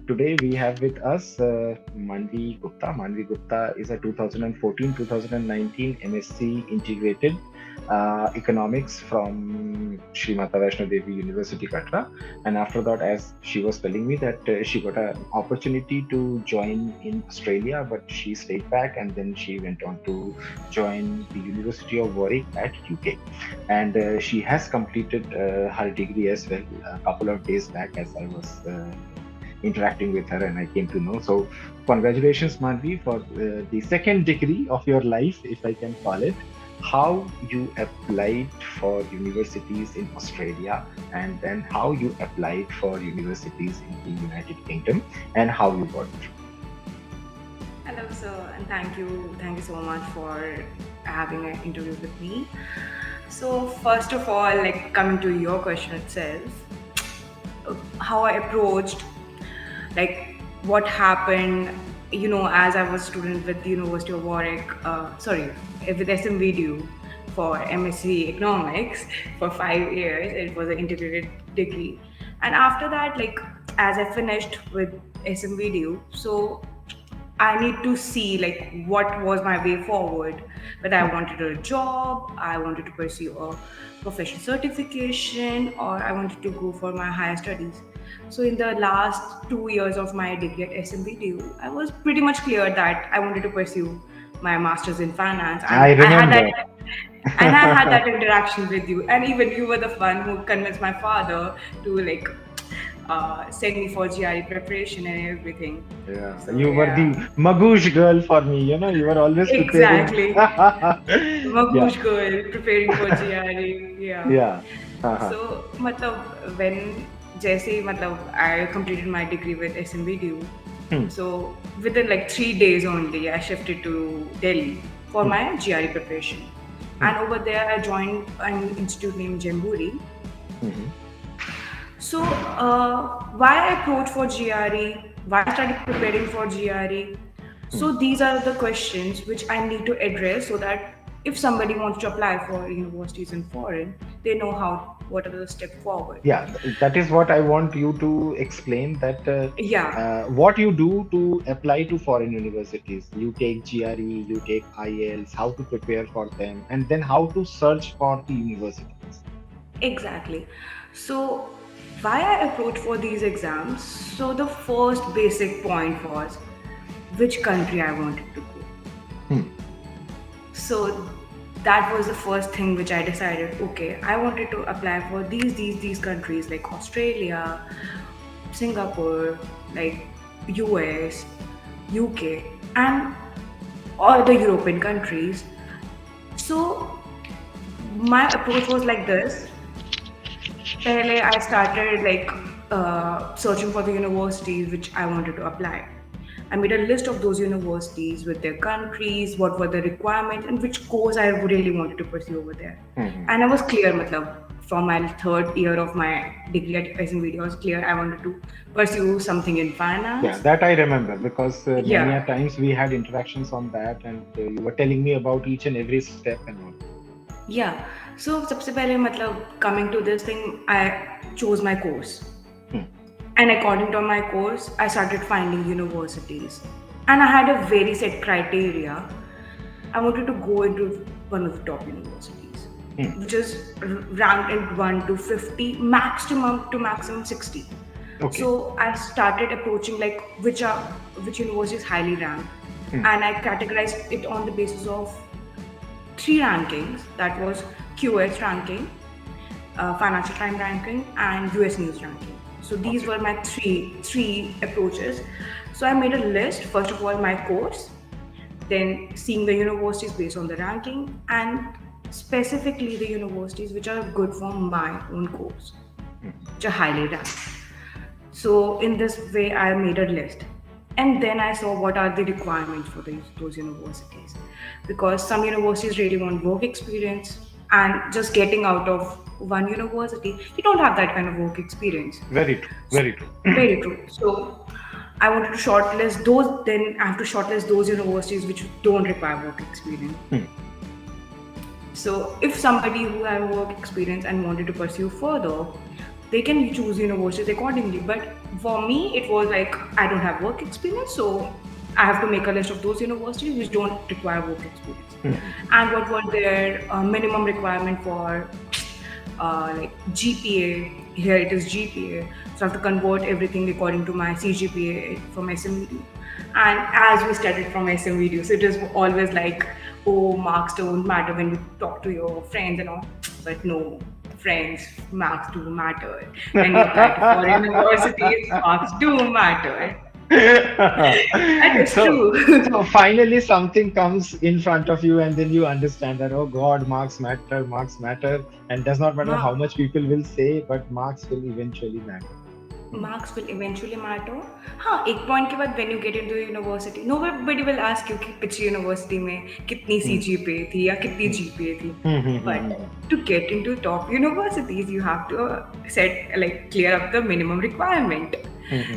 Today we have with us Manvi Gupta. Manvi Gupta is a 2014-2019 MSc Integrated Economics from Shri Vaishno Devi University, Katra. And after that, as she was telling me that she got an opportunity to join in Australia, but she stayed back and then she went on to join the University of Warwick at UK. And she has completed her degree as well a couple of days back as I was interacting with her and I came to know. So, congratulations, Manvi, for the second degree of your life, if I can call it. How you applied for universities in Australia, and then how you applied for universities in the United Kingdom, and how you got through. Hello, sir, and thank you so much for having an interview with me. So, first of all, like coming to your question itself, how I approached, like what happened, as I was a student with the University of Warwick, with SMVD for MSc Economics for 5 years. It was an integrated degree, and after that, like as I finished with SMVD, so I need to see like what was my way forward. Whether I wanted a job, I wanted to pursue a professional certification, or I wanted to go for my higher studies. So in the last 2 years of my degree at SMVD, I was pretty much clear that I wanted to pursue my master's in finance, I remember. and I had that interaction with you, and even you were the one who convinced my father to like send me for GRE preparation and everything. Yeah, So you were the yeah, Magoosh girl for me. You were always preparing. exactly. Yeah, Magoosh girl preparing for GRE. Yeah. yeah. Uh-huh. So, मतलब when जैसे ही मतलब I completed my degree with SMVD, Hmm, so within like 3 days only, I shifted to Delhi for hmm, my GRE preparation, hmm, and over there I joined an institute named Jamburi. hmm, So, why I approached for GRE, why I started preparing for GRE. hmm. So, these are the questions which I need to address so that if somebody wants to apply for universities in foreign, they know what are the steps forward. Yeah, that is what I want you to explain that Yeah, what you do to apply to foreign universities. You take GRE, you take IELTS, how to prepare for them, and then how to search for the universities. exactly. So, why I approached for these exams? So, the first basic point was which country I wanted to go. Hmm, So that was the first thing which I decided. Okay, I wanted to apply for these countries like Australia, Singapore, like US, UK, and all the European countries. So my approach was like this. Pehle I started like searching for the universities which I wanted to apply. I made a list of those universities with their countries, what were the requirements, and which course I really wanted to pursue over there. hmm, hmm. And I was clear, matlab, from my third year of my degree at SMVD, I was clear I wanted to pursue something in Yeah, finance. that I remember because many a Yeah, times we had interactions on that, and you were telling me about each and every step and all. yeah. So, सबसे पहले मतलब coming to this thing, I chose my course. Hmm, And according to my course, I started finding universities. And I had a very set criteria. I wanted to go into one of the top universities, hmm. which is ranked in 1 to 50, maximum to maximum 60. Okay. So I started approaching like which university is highly ranked, Hmm, and I categorized it on the basis of three rankings. That was QS ranking, Financial Times ranking, and US News ranking. So these okay. were my three approaches. So I made a list. First of all, my course, then seeing the universities based on the ranking, and specifically the universities which are good for my own course, Hmm, which are highly ranked. So in this way, I made a list, and then I saw what are the requirements for those universities, because some universities really want work experience, and just getting out of one university, you don't have that kind of work experience. very true. So, Very true. very true. So I wanted to shortlist those. Then I have to shortlist those universities which don't require work experience. Hmm, So if somebody who had work experience and wanted to pursue further, they can choose universities accordingly. But for me, it was like I don't have work experience, so I have to make a list of those universities which don't require work experience. And what were their minimum requirement for like GPA? Here it is GPA, so I have to convert everything according to my CGPA from SMVD. And as we studied from SMVD, so it is always like, oh, marks don't matter when you talk to your friends and all. But no, friends, marks do matter. When you apply to foreign universities, marks do matter. That is So, true. so finally something comes in front of you, and then you understand that, oh God, marks matter, and does not matter how Ma- much people will say, but marks will eventually matter. Marks will eventually matter. हाँ, एक point के बाद when you get into university, nobody will ask you कि पिछली university में कितनी CGPA थी या कितनी GPA थी. But to get into top universities, you have to set like clear up the minimum requirement.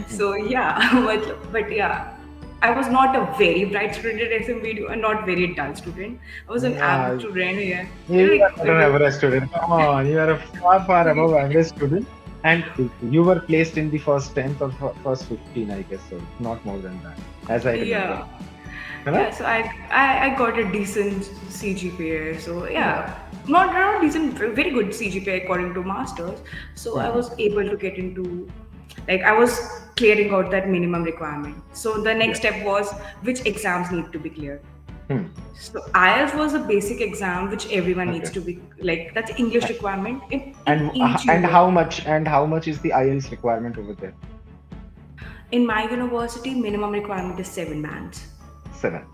So yeah, but yeah, I was not a very bright student at SMVD and not very dull student. I was an average student. Yeah, You like, are an average student. Come on, you are a far above average student. And you were placed in the first 10th or first 15, I guess so. Not more than that, as I remember. yeah. Correct? Yeah, so I got a decent CGPA. So yeah, not decent, very good CGPA according to masters. So I was able to get into, like I was clearing out that minimum requirement. So the next step was which exams need to be cleared. So IELTS was a basic exam which everyone needs to be, like that's English requirement in each And how much is the IELTS requirement over there? In my university, minimum requirement is 7 bands. 7.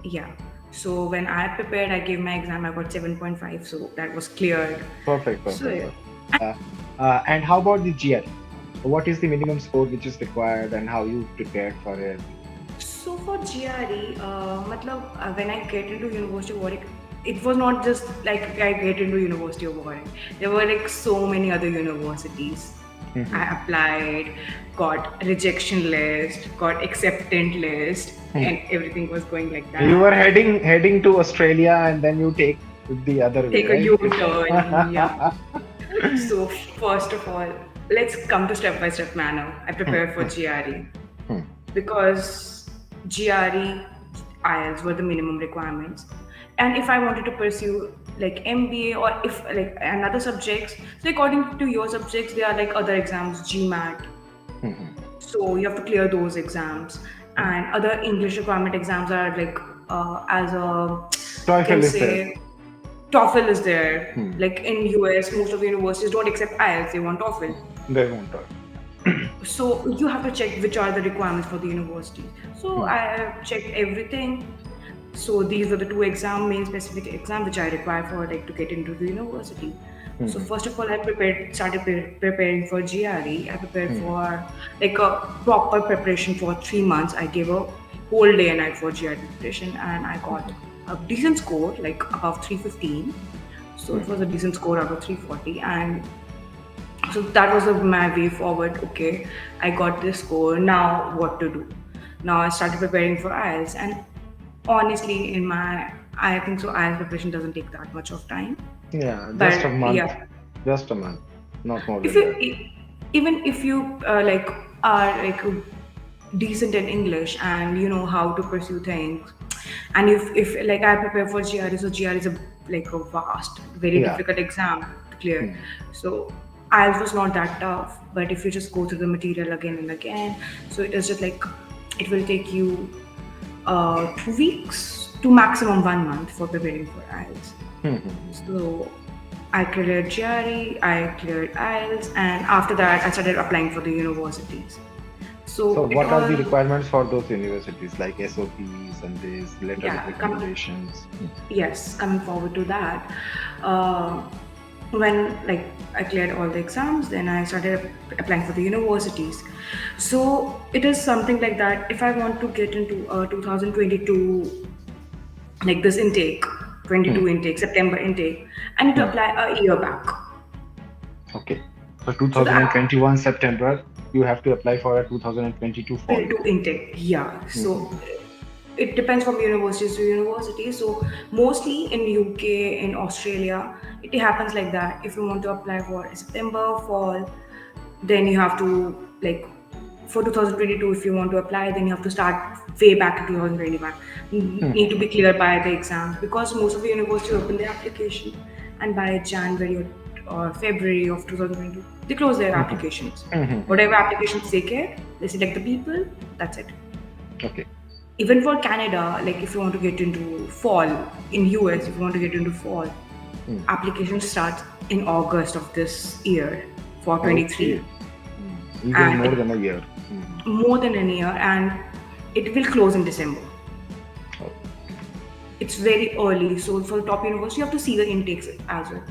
Yeah. So when I prepared, I gave my exam, I got 7.5. So that was cleared. Perfect. So, yeah. And how about the GRE? What is the minimum score which is required, and how you prepared for it? So for GRE, when I get into University of Warwick, it was not just like I get into University of Warwick. There were like so many other universities. I applied, got rejection list, got acceptance list, and everything was going like that. You were heading to Australia, and then you take the other way. Take a U-turn. Yeah. So first of all, let's come to step-by-step manner. I prepared for GRE because GRE, IELTS were the minimum requirements. And if I wanted to pursue like MBA or if like another subjects, so according to your subjects, there are like other exams, GMAT. So you have to clear those exams. And other English requirement exams are like as a TOEFL is there. TOEFL is there. Like in US, most of the universities don't accept IELTS, they want TOEFL. They want TOEFL. So you have to check which are the requirements for the university. So I checked everything. So these were the two main specific exam which I require for like to get into the university. So first of all, I started preparing for GRE. I prepared for like a proper preparation for 3 months. I gave a whole day and night for GRE preparation, and I got a decent score, like above 315. So it was a decent score out of 340, and so that was my way forward. Okay, I got this score. Now what to do? Now I started preparing for IELTS, and honestly, I think so. IELTS preparation doesn't take that much of time. Yeah, just a month. Yeah. Just a month, not more than that. Even if you are like decent in English and you know how to pursue things, and if like I prepare for GRE, so GRE is a vast, very difficult exam to clear. So IELTS was not that tough, but if you just go through the material again and again, so it is just like it will take you 2 weeks to maximum 1 month for preparing for IELTS. So I cleared GRE, I cleared IELTS, and after that I started applying for the universities. So what are the requirements for those universities, like SOPs and this letter of recommendations? Yes, coming forward to that. When like I cleared all the exams, then I started applying for the universities. So it is something like that. If I want to get into 2022, like this intake, 22 intake, September intake, I need to apply a year back. Okay. So 2021 September, you have to apply for a 2022 fall. Intake. Yeah. So it depends from universities to university. So mostly in UK, in Australia, it happens like that. If you want to apply for September, fall, then you have to like for 2022, if you want to apply, then you have to start way back in 2021. You need to be clear by the exams because most of the universities open their application, and by January or February of 2022, they close their applications. Whatever applications they get, they select the people. That's it. Okay. Even for Canada, like if you want to get into fall in US, if you want to get into fall, application starts in August of this year for 23. Okay. Even And more than a year. more than a year, and it will close in December. Oh. It's very early, so for the top university, you have to see the intakes as well.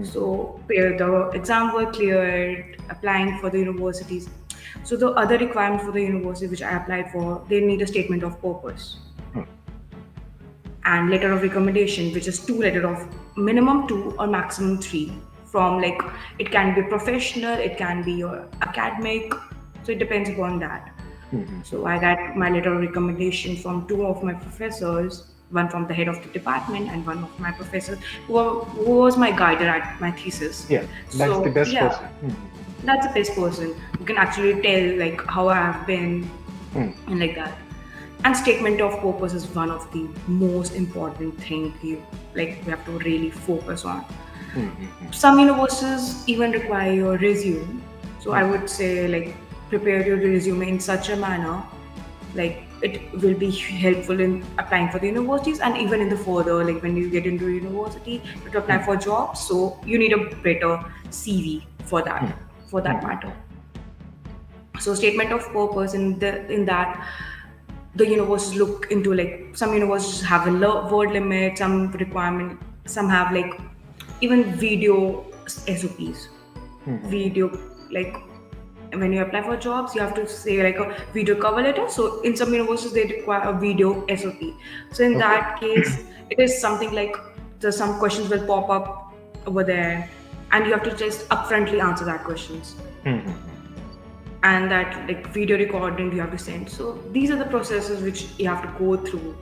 So the exam were cleared, applying for the universities. So the other requirement for the university which I applied for, they need a statement of purpose and letter of recommendation, which is minimum two or maximum three. From like it can be professional, it can be your academic, so it depends upon that. So I got my letter of recommendation from two of my professors, one from the head of the department and one of my professors who was my guider at my thesis. Yeah, that's the best person. That's the best person who can actually tell like how I have been and like that. And statement of purpose is one of the most important thing we have to really focus on. Some universities even require your resume. So I would say like prepare your resume in such a manner like it will be helpful in applying for the universities and even in the further like when you get into university to apply for jobs. So you need a better CV for that matter. So statement of purpose in that the universities look into like some universities have a word limit, some requirement, some have like even video SOPs. Video like when you apply for jobs, you have to say like a video cover letter. So in some universities they require a video SOP. So in that case, it is something like some questions will pop up over there, and you have to just upfrontly answer that questions. And that like video recording you have to send. So these are the processes which you have to go through,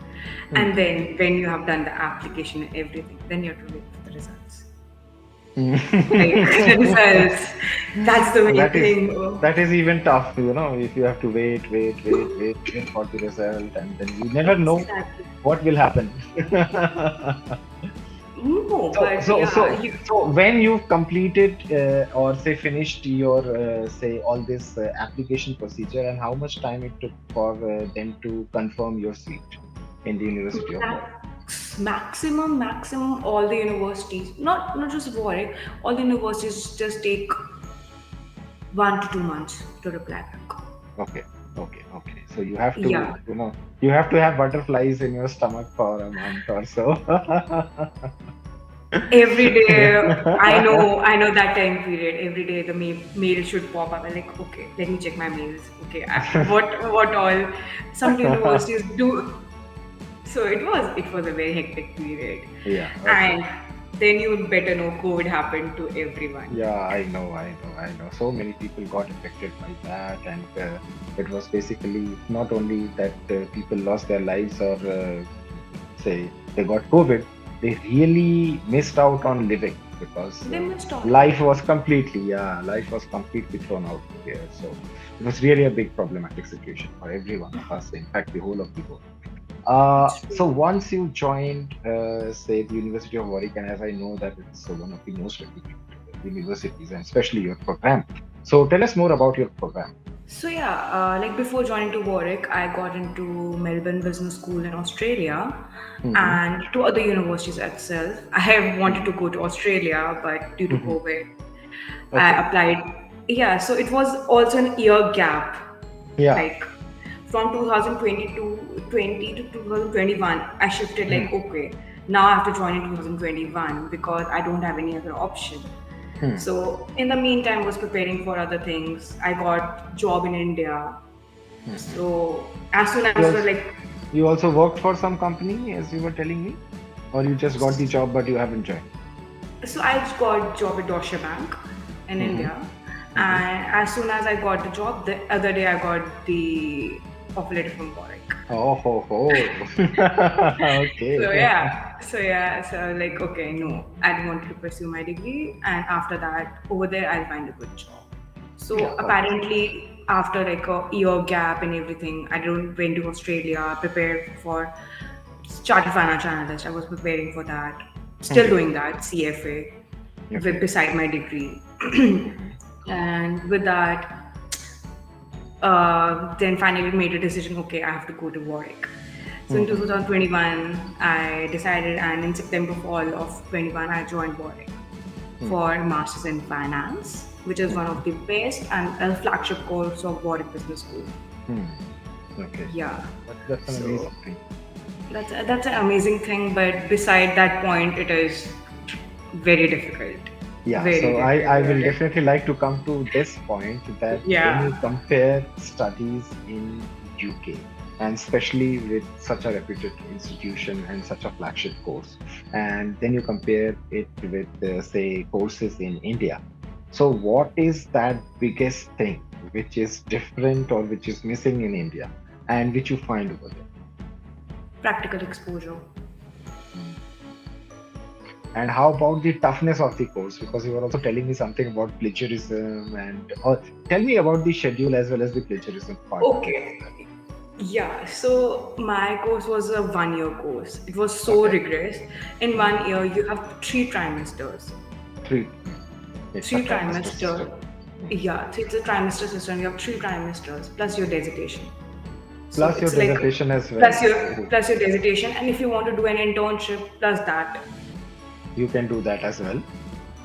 and then when you have done the application and everything, then you have to wait for the results. The results. That's the main thing. That is even tough, if you have to wait for the result, and then you never know what will happen. No, so when you've completed or say finished your say all this application procedure, and how much time it took for them to confirm your seat in the University of Warwick? Maximum all the universities, not just Warwick, all the universities just take 1 to 2 months to reply back. Okay. So you have to, you have to have butterflies in your stomach for a month or so. Every day, I know that time period. Every day the mail should pop up. I'm like, okay, let me check my mails. Okay, what all some universities do. So it was a very hectic period. Yeah. Okay. And then you better know COVID happened to everyone. Yeah, I know. So many people got affected by that, and it was basically not only that people lost their lives or say they got COVID, they really missed out on living because life was completely thrown out there. So it was really a big problematic situation for every one of us, in fact the whole of the world. So once you joined, say, the University of Warwick, and as I know that it's one of the most reputed universities, and especially your program. So tell us more about your program. So like before joining to Warwick, I got into Melbourne Business School in Australia and to other universities itself. I have wanted to go to Australia, but due to COVID, I applied. Yeah, so it was also an year gap. Yeah. Like from 2020 to 2021, I shifted like, okay, now I have to join in 2021 because I don't have any other option. So in the meantime, I was preparing for other things. I got job in India. So as soon as you also worked for some company, as you were telling me, or you just got the job but you haven't joined? So I just got job at Deutsche Bank in India, and as soon as I got the job, the other day I got the of a letter from Warwick. Oh, ho, ho. Okay. So like, okay, no, I didn't want to pursue my degree, and after that, over there, I'll find a good job. So Yeah, apparently, after like a year gap and everything, I went to Australia, prepared for chartered financial analyst. I was preparing for that, still doing that CFA, okay. beside my degree, and with that, then finally made a decision. Okay, I have to go to Warwick. So in 2021, I decided, and in September fall of 21, I joined Warwick for Masters in Finance, which is one of the best and a flagship course of Warwick Business School. Okay. Yeah. That's an amazing thing. That's an amazing thing, but beside that point, it is very difficult. Yeah, Very so I will difficult. definitely like to come to this point that when Yeah. you compare studies in UK, and especially with such a reputed institution and such a flagship course, and then you compare it with, say, courses in India. So, what is that biggest thing which is different or which is missing in India and which you find over there? Practical exposure. And how about the toughness of the course? Because you were also telling me something about plagiarism tell me about the schedule as well as the plagiarism part. Okay. Yeah, so my course was a 1 year course. It was so Okay. rigorous. In 1 year, you have 3 trimesters. Three. It's a Three trimester trimester. system. Yeah, so it's a trimester system. You have 3 trimesters plus your dissertation. So Plus your it's like dissertation as well. plus your dissertation, and if you want to do an internship, plus that. You can do that as well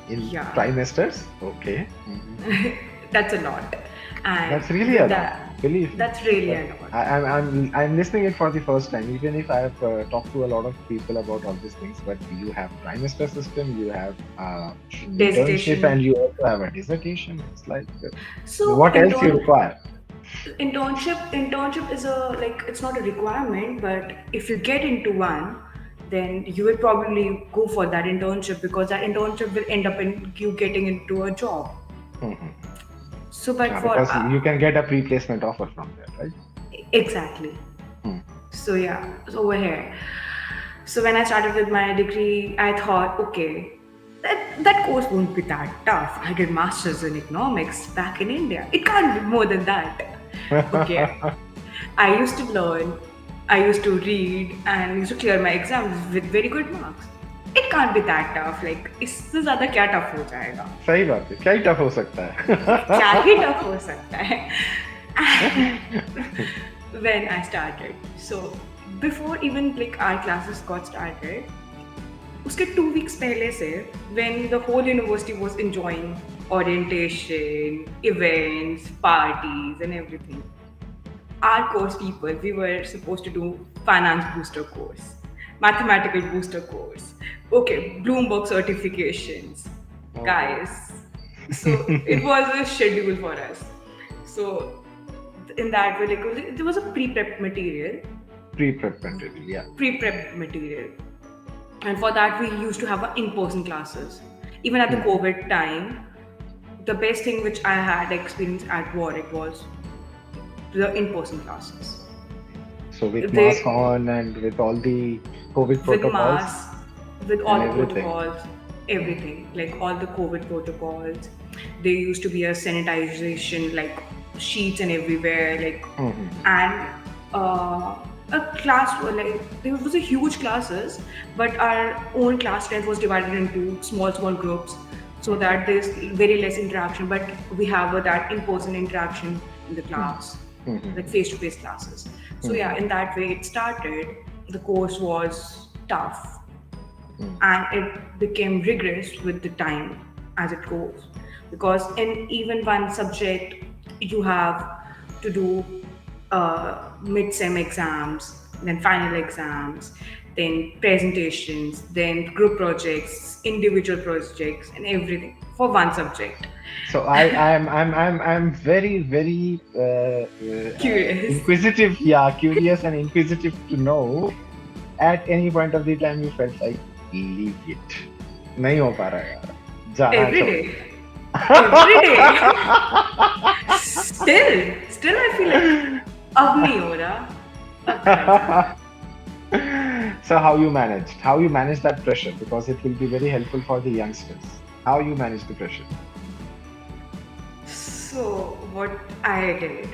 in Yeah. trimesters. Okay. That's a lot. And That's really with a lot. that, Believe me. that's really a lot. I'm listening it for the first time. Even if I have talked to a lot of people about all these things, but you have trimester system, you have internship, Dissertation. and you also have a dissertation. It's like So what else you require? internship is it's not a requirement, but if you get into one, then you will probably go for that internship, because that internship will end up in you getting into a job. So but Yeah, for because you can get a pre-placement offer from there, right? exactly. So yeah, so over here. So when I started with my degree, I thought, okay, that course won't be that tough. I did masters in economics back in India. It can't be more than that. Okay. I used to learn, I used to read, and used to clear my exams with very good marks. It can't be that tough. Like, इससे ज़्यादा क्या tough हो जाएगा? सही बात है, क्या ही tough हो सकता है? क्या ही tough हो सकता है? When I started, so before even like our classes got started, उसके 2 weeks पहले से, when the whole university was enjoying orientation, events, parties, and everything, our course people, we were supposed to do finance booster course, mathematical booster course, okay, Bloomberg certifications, guys. So it was a schedule for us. So in that way, like, there was a pre-prep material. Pre-prep material, yeah. Pre-prep material. And for that, we used to have in-person classes. Even at the COVID time, the best thing which I had experienced at Warwick was the in-person classes. So with mask on and with all the COVID protocols? With masks, with all the everything. protocols, everything. Like all the COVID protocols. There used to be a sanitization, like sheets and everywhere. Like, and a class, like there was a huge classes, but our own class strength was divided into small groups, so that there's very less interaction, but we have that in-person interaction in the class, like face-to-face classes. So yeah, in that way it started. The course was tough, and it became rigorous with the time as it goes, because in even one subject you have to do mid-sem exams, then final exams, then presentations, then group projects, individual projects, and everything for one subject. So I'm very Curious. inquisitive, curious and inquisitive to know. At any point of the time you felt like leave it, नहीं हो पा रहा यार, जाना Every चाहिए. day. Every day. Still I feel like अब नहीं हो रहा. Right. So how you managed that pressure, because it will be very helpful for the youngsters. How you manage the pressure? So what I did,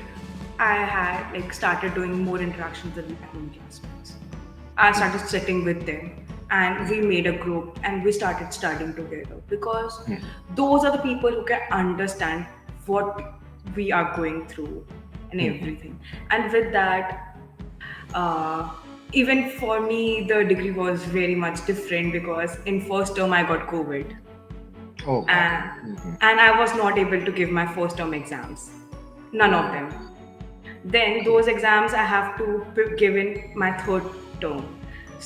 I had like started doing more interactions with my own classmates. I started sitting with them and we made a group and we started studying together because Hmm. those are the people who can understand what we are going through and Hmm. everything. And with that, uh, even for me, the degree was very much different because in first term I got COVID Oh God. and Hmm. I was not able to give my first term exams. None of Oh, them. Then okay. those exams I have to give in my third term.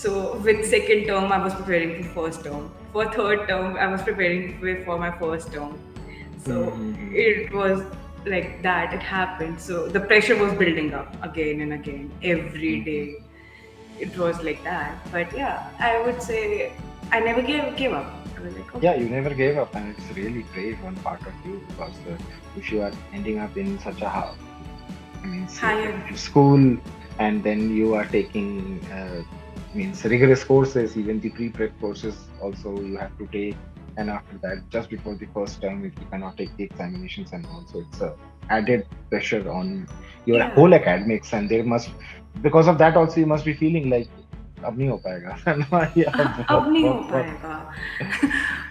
So with Hmm. second term I was preparing for first term. For third term I was preparing for my first term. So Hmm. it was like that. It happened. So the pressure was building up again and again every Hmm. day. It was like that. But yeah, I would say I never gave up. I was like, Yeah, okay, you never gave up, and it's really brave on part of you, because if you are ending up in such a means higher. school, and then you are taking means rigorous courses, even the pre-prep courses also you have to take, and after that, just before the first term, if you cannot take the examinations, and also it's a added pressure on your Yeah. whole academics, and there must, because of that also, you must be feeling like अब नहीं हो पाएगा. Yeah, अब नहीं हो बहुत. पाएगा.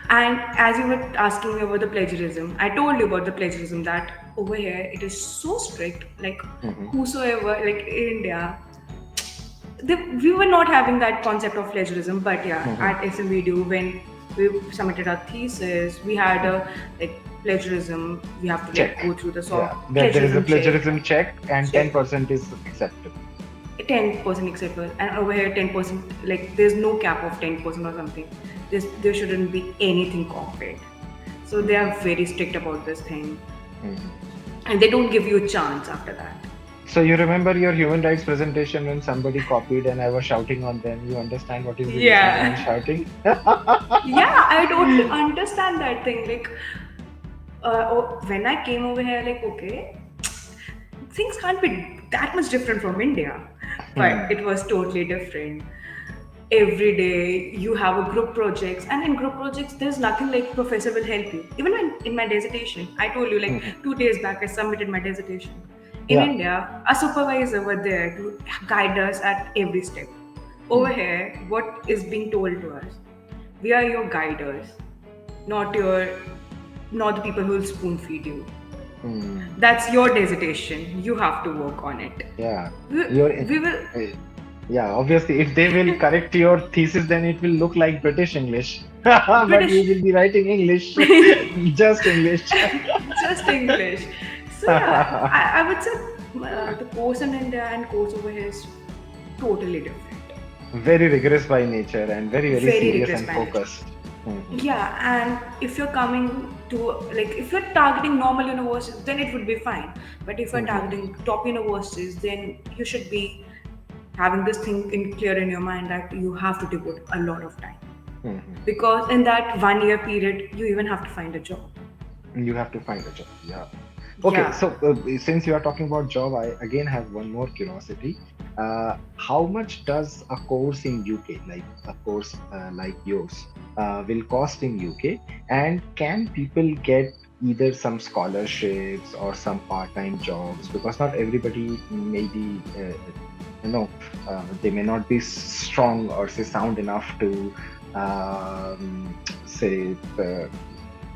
And as you were asking me about the plagiarism, I told you about the plagiarism that over here it is so strict. Like Mhm, whosoever, like in India, we were not having that concept of plagiarism. But yeah, mhm, at SMVD when we submitted our thesis, we had mhm. a like plagiarism. We have to like Check. go through the Yeah, soft that there is a plagiarism check. plagiarism check, and Check. 10% is acceptable. 10% acceptable, and over here 10%, like there's no cap of 10% or something. There shouldn't be anything copied, so they Mhm, are very strict about this thing, mhm. and they don't give you a chance after that. So you remember your human rights presentation when somebody copied and I was shouting on them. You understand what is the reason behind Yeah. shouting? Yeah, I totally understand that thing. Like when I came over here, like okay, things can't be that much different from India, but Hmm. it was totally different. Every day you have a group projects, and in group projects there's nothing like professor will help you. Even when in my dissertation, I told you like Mhm. 2 days back I submitted my dissertation. In Yeah. India, a supervisor were there to guide us at every step. Hmm. Over here, what is being told to us, we are your guiders, not your, not the people who will spoon feed you. Hmm. That's your dissertation, you have to work on it. Yeah. we, Your we will. yeah, obviously, if they will correct your thesis, then it will look like British English. But you British. will be writing English, just English. Just English. So yeah, I would say the course in India and course over here is totally different. Very rigorous by nature and very, very Very serious rigorous and management. focused. Mhm. Yeah, and if you're coming to like if you're targeting normal universities, then it would be fine. But if you're Mhm. targeting top universities, then you should be having this thing in clear in your mind that you have to devote a lot of time. Mhm. Because in that 1 year period, you even have to find a job. You have to find a job. Yeah. Okay, Yeah. so since you are talking about job, I again have one more curiosity. How much does a course in UK, like a course like yours, will cost in UK? And can people get either some scholarships or some part-time jobs? Because not everybody may be, you know, they may not be strong or say sound enough to say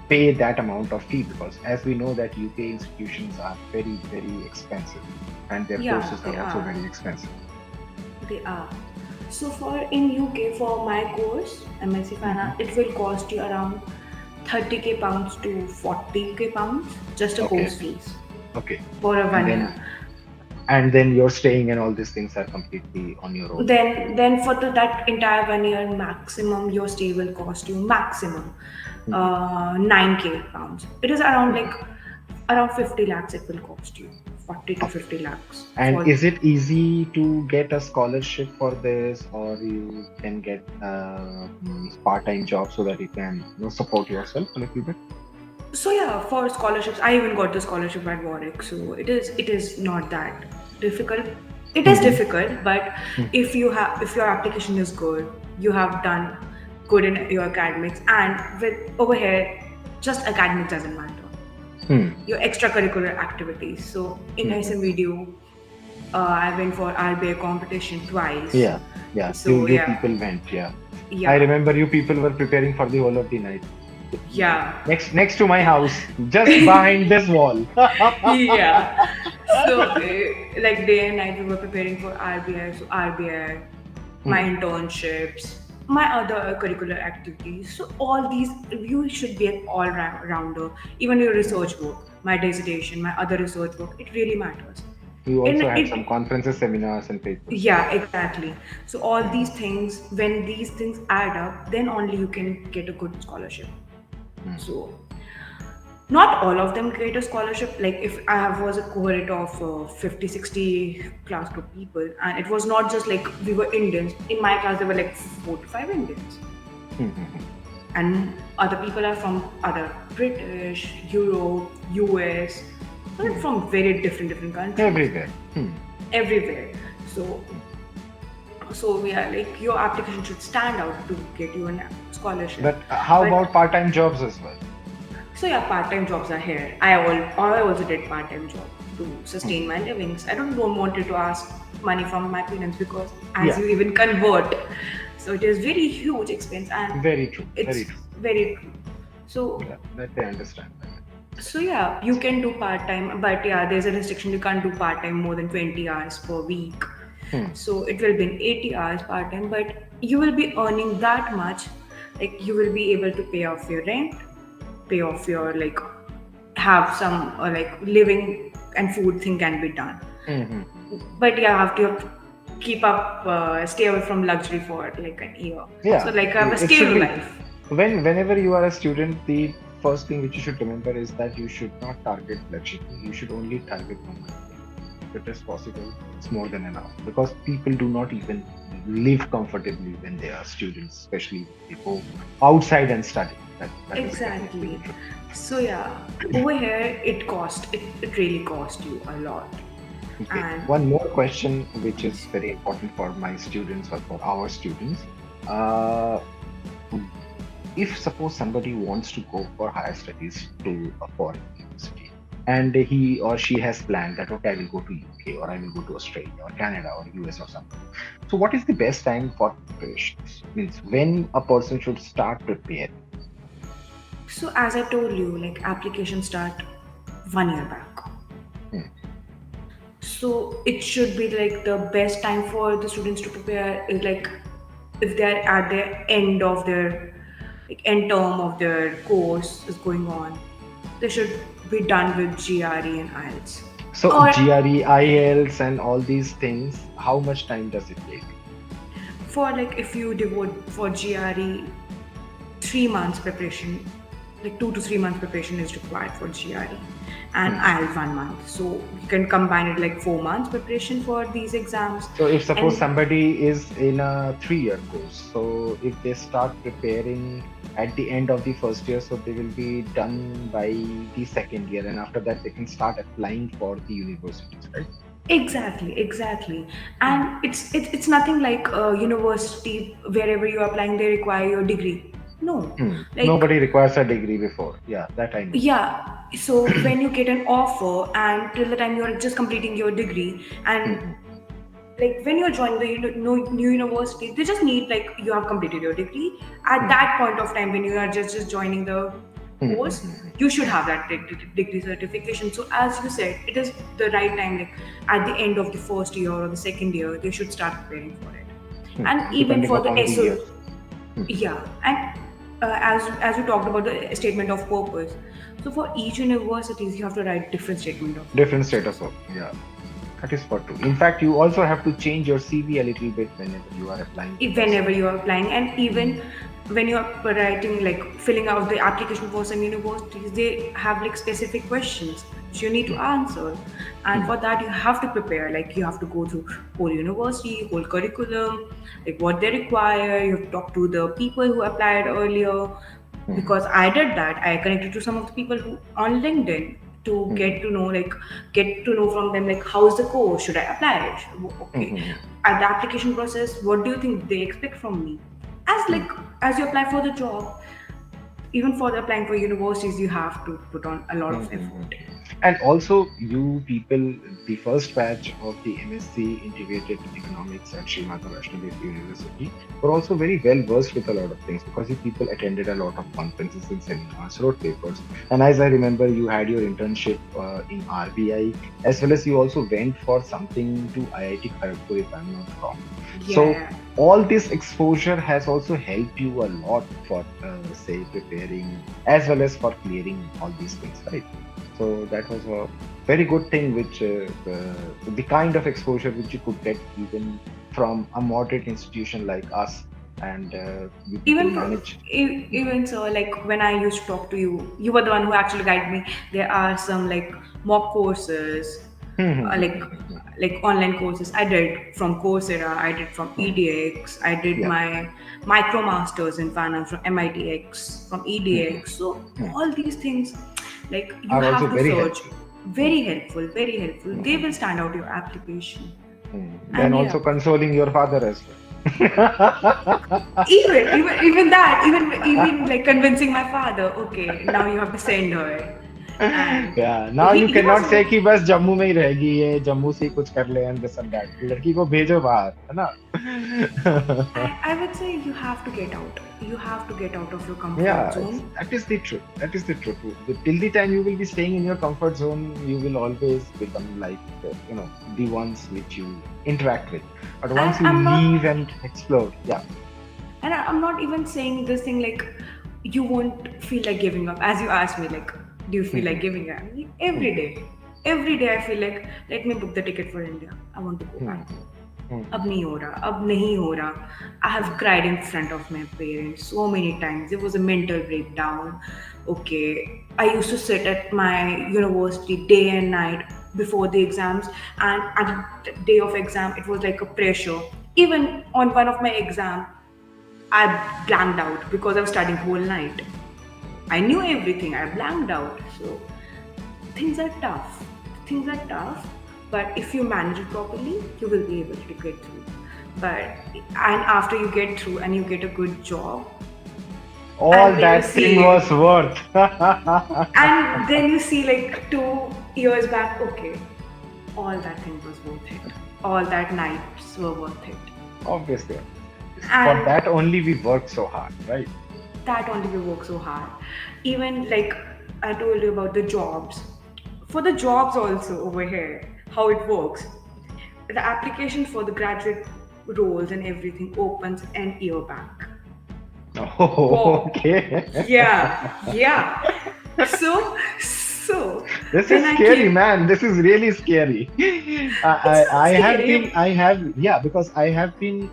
pay that amount of fee, because as we know that UK institutions are very, very expensive, and their Yeah, courses they are also are. very expensive. They are. So for in UK for my course, MSc Hmm. Finance, it will cost you around 30k pounds to 40k pounds, just a Okay, course fees okay. for a And 1 year. then your staying and all these things are completely on your own. Then for that entire 1 year, maximum your stay will cost you maximum Hmm. 9k pounds. It is around like Hmm. around 50 lakhs. It will cost you 40 to Okay. 50 lakhs And for. is it easy to get a scholarship for this, or you can get part-time job so that you can, support yourself a little bit? So yeah, for scholarships, I even got the scholarship at Warwick. So it is not that difficult. It is Mm-hmm. difficult, but if your application is good, you have done good in your academics, and with over here, just academics doesn't matter. Hmm. Your extracurricular activities. So in Hmm. SMVD, I went for RBI competition twice. Yeah, yeah. You So you yeah, people went, yeah. I yeah, remember you people were preparing for the whole of the night. yeah, Next to my house, just behind this wall. yeah. So like day and night we were preparing for RBI. So RBI, my Hmm. internships, my other curricular activities. So all these, you should be an all-rounder. Even your Hmm. research work, my dissertation, my other research work, it really matters. You And also had some it, conferences, seminars, and papers, right? yeah, exactly. So all Hmm. these things, when these things add up, then only you can get a good scholarship. Hmm. So not all of them get a scholarship. Like if I have was a cohort of 50 60 class group people, and it was not just like we were Indians. In my class there were like 4 to 5 Indians, Hmm. Hmm. and other people are from other British, Europe, US, Hmm. but Hmm. from very different countries, Everywhere. Hmm. everywhere. So Hmm. we are like, your application should stand out to get you a scholarship. But how But about part-time jobs as well? so yeah, part-time jobs are here. I also did part-time job to Hmm. sustain my livings. I don't want you to ask money from my parents, because as Yeah, you even convert, so it is very huge expense, and very true. it's Very true. very true. So Yeah, that I understand. yeah, you can do part-time, but yeah, there's a restriction. You can't do part-time more than 20 hours per week. Hmm. So it will be in 80 hours part-time, but you will be earning that much. Like you will be able to pay off your rent, pay off your like, have some like living and food thing can be done. Hmm. Hmm. But yeah, have to keep up, stay away from luxury for like an year. So Yeah, like have a it should stable be. life. Whenever you are a student, the first thing which you should remember is that you should not target luxury. You should only target normality. If it is possible, it's more than enough. Because people do not even live comfortably when they are students, especially when they go outside and study. That is definitely Exactly. the truth. So yeah, over here it really cost you a lot. Okay. And One more question, which is very important for my students or for our students. Uh, if suppose somebody wants to go for higher studies to a foreign university, and he or she has planned that, okay, I will go to UK, or I will go to Australia or Canada or US or something, so what is the best time for preparations? Means when a person should start preparing. so as I told you, like applications start 1 year back. Hmm. So it should be like the best time for the students to prepare is like if they're at the end of their like end term of their course is going on, they should be done with GRE and IELTS. So Or GRE, IELTS, and all these things, how much time does it take? for like if you devote for GRE 3 months preparation, like 2 to 3 months preparation is required for GRE, and Hmm. IELTS 1 month. So you can combine it like 4 months preparation for these exams, So if suppose and somebody is in a 3-year course, so if they start preparing at the end of the first year, so they will be done by the second year, and after that they can start applying for the universities, right? exactly, Hmm. and it's nothing like university wherever you are applying they require your degree. No, Hmm. like Nobody requires a degree before. Yeah, that I know. yeah. So when you get an offer and till the time you're just completing your degree, and Hmm. like when you're joining the new university, they just need like you have completed your degree. At Hmm. that point of time when you are just joining the Hmm. Hmm. course, Hmm. you should have that degree certification. So as you said, it is the right time, like at the end of the first year or the second year they should start preparing for it. Hmm. And even Depending for the upon the SO, year. Hmm. yeah. And as you talked about the statement of purpose, so for each universities you have to write different statement of Different purpose. state of work. Yeah, that is for true. In fact, you also have to change your CV a little bit whenever you are applying, because Whenever you are applying, and hmm. even when you are writing like filling out the application for some universities, they have like specific questions which you need to Hmm. answer, and Hmm. for that you have to prepare, like you have to go through whole university, whole curriculum, like what they require. You have to talk to the people who applied earlier, Hmm. because I did that. I connected to some of the people who on LinkedIn to get to know from them, like, how's the course, should I apply? Okay, at the application process, what do you think they expect from me? As you apply for the job, even for applying for universities, you have to put on a lot of effort. And also, you people, the first batch of the MSc Integrated Economics at Shri Vaishno Devi University, were also very well versed with a lot of things because you people attended a lot of conferences and seminars, wrote papers. And as I remember, you had your internship in RBI, as well as you also went for something to IIT Kharagpur, if I'm not wrong. So Yeah. all this exposure has also helped you a lot for, say, preparing as well as for clearing all these things, right? So that was a very good thing, which the kind of exposure which you could get even from a moderate institution like us, and you people Even manage. even so, like, when I used to talk to you, you were the one who actually guided me. There are some like mock courses, uh, like like online courses I did from Coursera, I did from EDX, I did Yeah. my micro masters in finance from MITx, from EDX. So all these things, like, you Are also have to very search. helpful. Very helpful, very helpful. They will stand out your application. Then And also yeah, consoling your father as well. even that, even like convincing my father, okay, now you have to send her. And Yeah, now you he was cannot say कि बस जम्मू में ही रहेगी ये, जम्मू से ही कुछ कर ले and this and that. लड़की को भेजो बाहर, है ना? I would say you have to get out. You have to get out of your comfort Yeah, zone. that is the truth. That is the truth. Till the time you will be staying in your comfort zone, you will always become like, the ones which you interact with. But once And you I'm not leave and explore, yeah. and I'm not even saying this thing like you won't feel like giving up. As you asked me, like, do you feel like giving up? Like, every day. Every day I feel like, let me book the ticket for India. I want to go back. अब नहीं हो रहा, अब नहीं हो रहा. I have cried in front of my parents so many times. It was a mental breakdown. Okay, I used to sit at my university day and night before the exams, and at the day of exam, it was like a pressure. Even on one of my exam, I blanked out because I was studying whole night. I knew everything. I blanked out. So things are tough. Things are tough, but if you manage it properly, you will be able to get through. And after you get through and you get a good job, All and then you that thing see, was worth. and then you see like 2 years back, okay, all that thing was worth it. All that nights were worth it. Obviously. For And that only we work so hard, right? that only we work so hard. Even like I told you about the jobs. For the jobs also over here, how it works. The application for the graduate roles and everything opens an year back. Oh, Whoa. okay. Yeah. So This when is I scary, came, man. This is really scary. it's not scary. Yeah, because I have been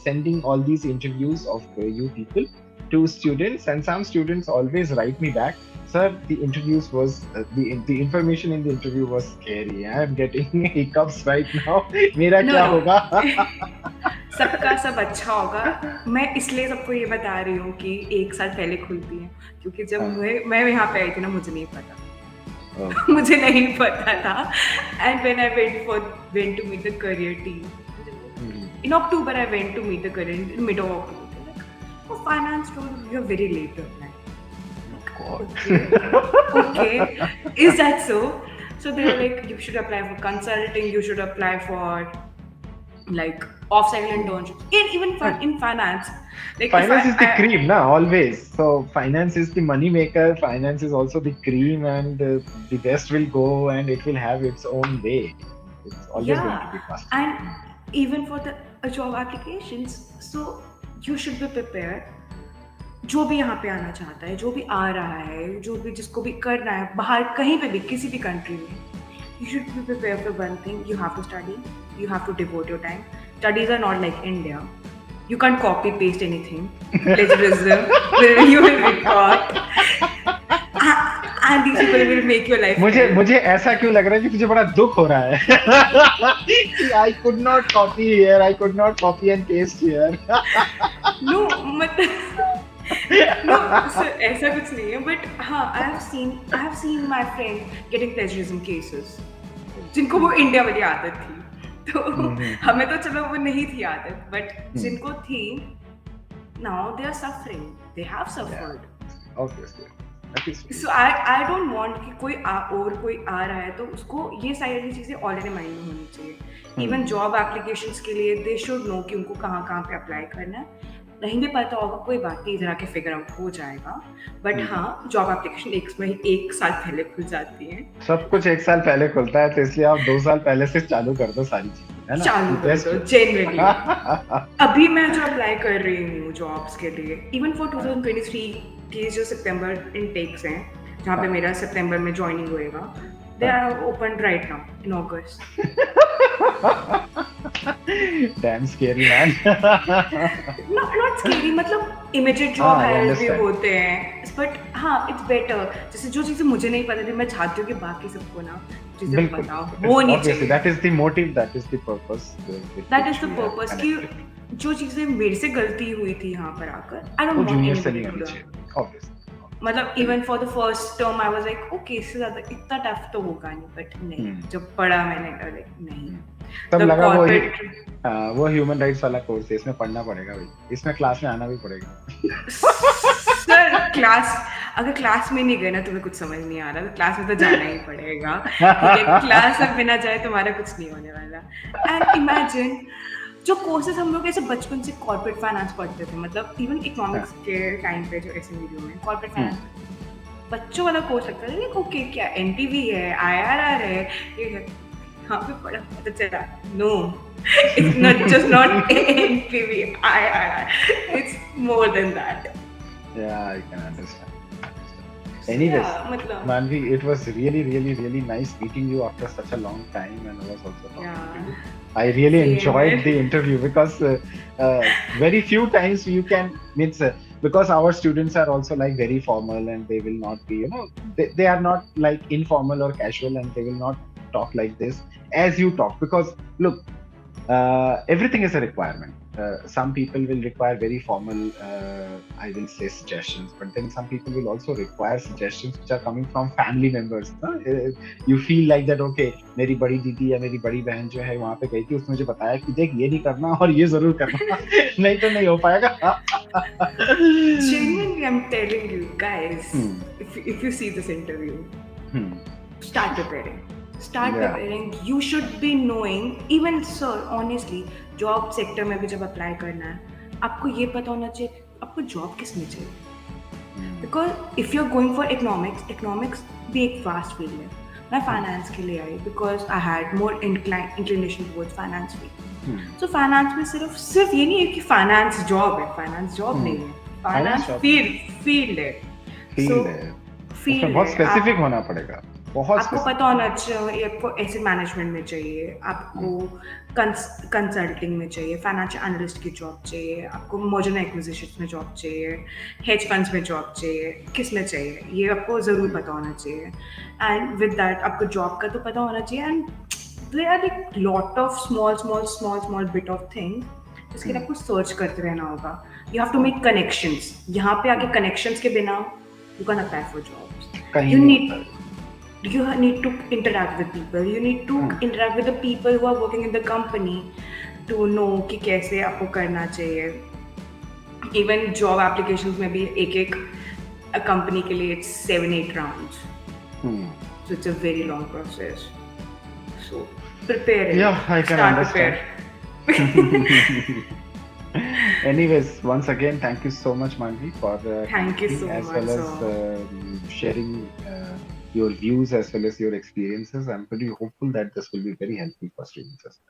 sending all these interviews of you people to students, and some students always write me back, sir, the interviews was the information in the interview was scary. I am getting hiccups right now. मेरा No, क्या no. होगा? सबका सब अच्छा होगा. मैं इसलिए सबको ये बता रही हूँ कि 1 साल पहले खुलती है, क्योंकि जब मैं यहाँ पे आई थी ना, मुझे नहीं पता. मुझे नहीं पता था. And when I went to meet the career team, in October I went to meet the career in mid of October. Like, for finance role, you're very late to apply. Okay, is that so? So they were like, you should apply for consulting, you should apply for like off-cycle internships. Even in finance, like if Finance is the I cream, na, always. So finance is the money maker. Finance is also the cream, and the best will go, and it will have its own way. It's always going to be yeah, fast. and even for the job applications, so you should be prepared. जो भी यहाँ पे आना चाहता है, जो भी आ रहा है, जो भी जिसको भी करना है, बाहर कहीं पे भी, किसी भी कंट्री में, you should be prepared for one thing. You have to study. You have to devote your time. Studies are not like India. You can't copy paste anything. Plagiarism you will be caught. And these people will make your life hell. मुझे ऐसा क्यों लग रहा है कि मुझे बड़ा दुख हो रहा है कि I could not copy here, I could not copy and paste here. No, मतलब नो ऐसा कुछ नहीं है, बट हाँ, I have seen my friend getting plagiarism cases, जिनको वो इंडिया वाली आदत थी। तो हमें तो चलो वो नहीं थी आदत, बट जिनको थी, now they are suffering, they have Yeah, suffered. obviously. That is true. So I don't want कि कोई आ रहा है तो उसको ये सारी चीज़ें ऑलरेडी माइंड में होनी चाहिए। इवन जॉब एप्लीकेशंस के लिए दे शुड नो कि उनको कहाँ कहाँ पे अप्लाई करना है। नहीं भी पता होगा कोई बात नहीं, इधर आके फिगर आउट हो जाएगा। बट हाँ, जॉब एप्लीकेशन एक साल पहले खुल जाती है। सब कुछ एक साल पहले खुलता है, तो इसलिए आप 2 साल पहले से चालू कर दो सारी चीजें, है ना? चालू कर बेस्ट दो जेन्युइनली। अभी मैं जो अप्लाई कर रही हूँ जॉब्स के लिए, इवन फॉर 2023 की जो सितंबर इनटेक्स हैं, जहाँ पे मेरा सितंबर में ज्वाइनिंग होएगा, they are open right now in August. Damn scary man. Not scary, मतलब इमीडिएट जॉब हाँ, I हायर भी understand. होते हैं, बट हाँ, इट्स बेटर। जैसे जो चीज़ें मुझे नहीं पता थी, मैं चाहती हूँ कि बाकी सबको ना चीज़ें बिल्कुल, पता बिल्कुल. होनी Obviously, चाहिए। that is the motive, that is the purpose with that which is the we are purpose कि connected. जो चीज़ें मेरे से गलती हुई थी यहाँ पर आकर, आई वो डोंट वांट जूनियर से एनीबॉडी नहीं टू होनी लर्न। चाहिए, obviously. मतलब even for the first term I was like okay, इससे ज़्यादा इतना टफ तो होगा नहीं, बट नहीं, हम्म. जब पढ़ा मैंने लाइक नहीं, तब द लगा कॉर्पोरेट। वो ह्यूमन राइट्स वाला कोर्स है, इसमें पढ़ना पड़ेगा भाई, इसमें क्लास में आना भी पड़ेगा. सर क्लास, अगर क्लास में नहीं गए ना तुम्हें कुछ समझ नहीं आ रहा, तो क्लास में तो जाना ही पड़ेगा। ठीक है, क्लास में बिना जाए तुम्हारा कुछ नहीं होने वाला। एंड इमेजिन जो कोर्सेज हम लोग ऐसे बचपन से कॉर्पोरेट फाइनेंस पढ़ते थे, मतलब इवन इकोनॉमिक्स के टाइम पे जो SMVD में कॉर्पोरेट फाइनेंस बच्चों वाला कोर्स लगता है, लाइक ओके क्या NPV है, IRR है, ये है। हाँ पे पढ़ा पता चला, no, it's not just not NPV, IRR, it's more than that. Yeah, I can understand. Anyways, Yeah, मतलब Manvi, it was really, really, really nice meeting you after such a long time, and I was also talking to yeah, you. I really same enjoyed here. the interview because very few times you can means because our students are also like very formal and they will not be, they are not like informal or casual, and they will not talk like this as you talk, because look, everything is a requirement. Some people will require very formal, I will say, suggestions, but then some people will also require suggestions which are coming from family members. You feel like that, okay, मेरी बड़ी दीदी या मेरी बड़ी बहन जो है वहाँ पे गई थी, उसने मुझे बताया कि देख ये नहीं करना और ये जरूर करना, नहीं तो नहीं हो पाएगा. Genuinely, I'm telling you guys, Hmm. if you see this interview, Hmm. start preparing. Start Yeah. preparing. You should be knowing, even sir, honestly, job sector में भी जब अप्लाई करना है, आपको ये पता होना चाहिए कि आपको जॉब किस में चाहिए। Hmm. Because if you are going for economics भी एक वास्ट फील्ड है। मैं फाइनेंस के लिए I because I had more inclination towards finance field. Hmm. So finance में सिर्फ ये नहीं है कि फाइनेंस जॉब है, फाइनेंस जॉब नहीं है, फाइनेंस job. फील्ड है। फील्ड है, उसमें बहुत स्पेसिफिक होना पड़ेगा, बहुत आपको specific. पता होना चाहिए, आपको एसेट मैनेजमेंट में चाहिए, आपको कंसल्टिंग में चाहिए, फाइनेंशियल एनालिस्ट की जॉब चाहिए, आपको मर्जर एंड एक्विजिशंस में जॉब चाहिए, हेज फंड्स में जॉब चाहिए, किस में चाहिए ये आपको ज़रूर पता होना चाहिए। एंड विद दैट आपको जॉब का तो पता होना चाहिए, and there are like lot of small bit of things जिसके लिए आपको सर्च करते रहना होगा। You have to make connections. यहाँ पे आके कनेक्शंस के बिना you can apply for jobs. कहीं You नहीं need होता है. you need to interact with people. You need to interact with the people who are working in the company to know कि कैसे आपको करना चाहिए। Even job applications में भी एक कंपनी के लिए it's 7-8 rounds. Hmm. So it's a very long process. So prepare it. Yeah, I can Start understand. prepare. Anyways, once again, thank you so much, Manvi, for Thank you so as much, well as sharing your views as well as your experiences. I'm pretty hopeful that this will be very helpful for students as well.